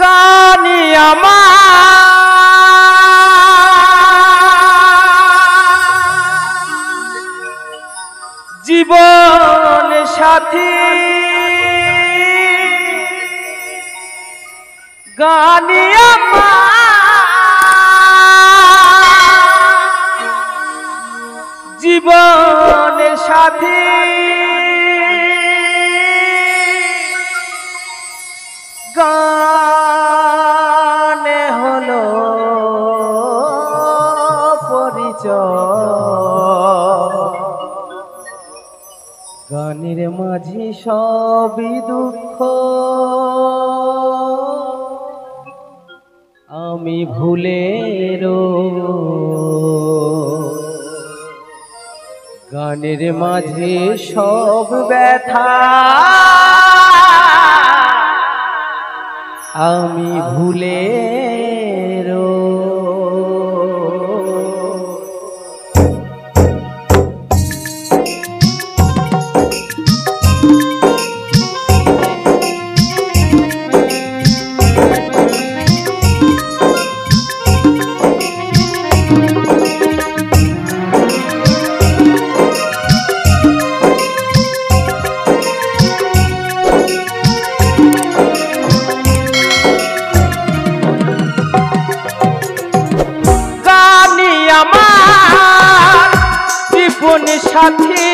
গানি আমার জীবন সাথী, গানি আমার জীবন সাথী, গানে হলো পরিচয়। গানের মাঝে সবই দুঃখ আমি ভুলেরও, গানের মাঝে সব ব্যথা আমি ভুলেরও। জীবন সাথী,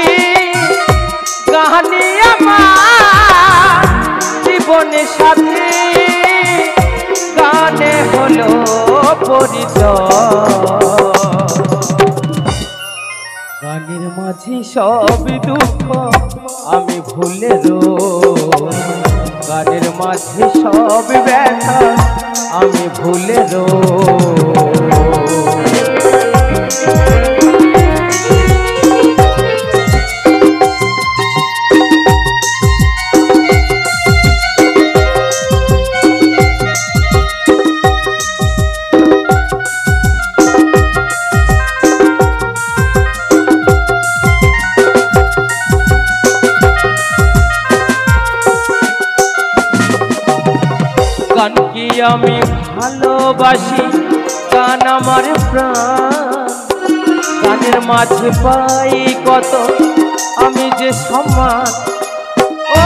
গানি আমার জীবন সাথী, গানে হলো পরিচয়। গানের মাঝে সব দুঃখ আমি ভুলেরও, গানের মাঝে সব ব্যথা আমি ভুলেরও। গানকে আমি ভালোবাসি, গান আমার প্রাণ, গানের মাঝে পাই কত আমি যে সম্মান। ও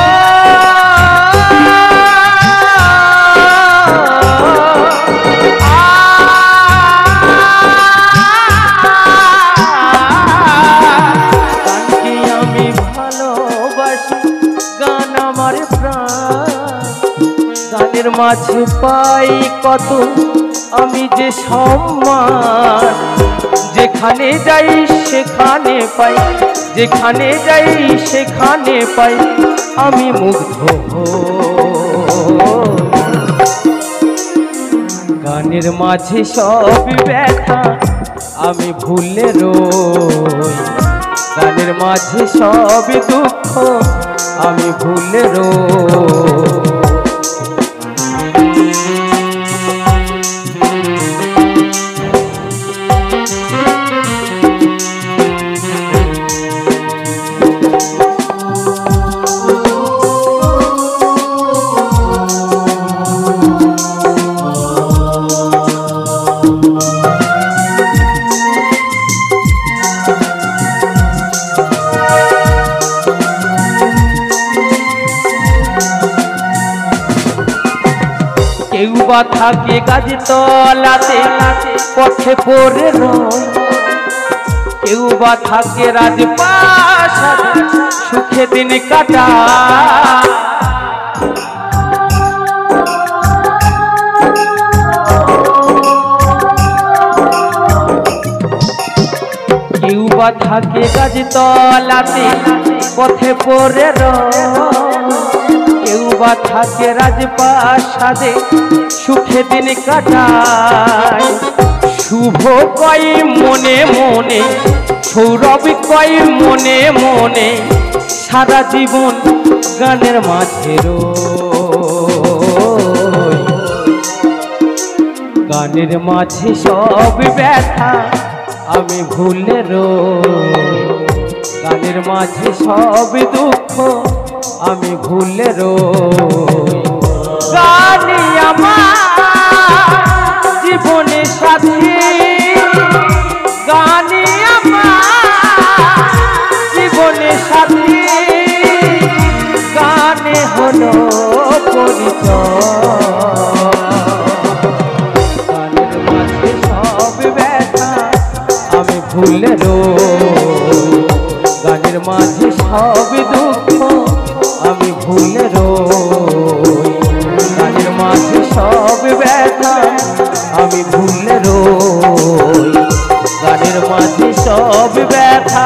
গানকে আমি ভালোবাসি, গান আমার প্রাণ, গানের মাঝে পাই কত আমি যে সম্মান। যেখানে যাই সেখানে পাই, যেখানে যাই সেখানে পাই আমি মুগ্ধ হই। গানের মাঝে সব ব্যথা আমি ভুলে রই, গানের মাঝে সব দুঃখ আমি ভুলে রই। কেউ বা থাকে গাছতলাতে পথে পড়ে রয়, কেউ বা থাকে রাজপ্রাসাদে সুখে দিন কাটায়। কেউ বা থাকে গাছতলাতে পথে পড়ে রয়, কেউ বা থাকে রাজপ্রাসাদে সুখে দিন কাটায়। শুভ কয় মনে মনে, সৌরভ কয় মনে মনে, সারা জীবন গানের মাঝে রই। গানের মাঝে সব ব্যথা আমি ভুলে রই, গানের মাঝে সব দুঃখ আমি ভুলে রই। গানে হলো পরিচয়। গানের মাঝে সব ব্যথা আমি ভুলে রই, গানের মাঝে সব দুঃখ আমি ভুলে রই, গানের মাঝে সব ব্যথা আমি ভুলে রই, গানের মাঝে সব ব্যথা।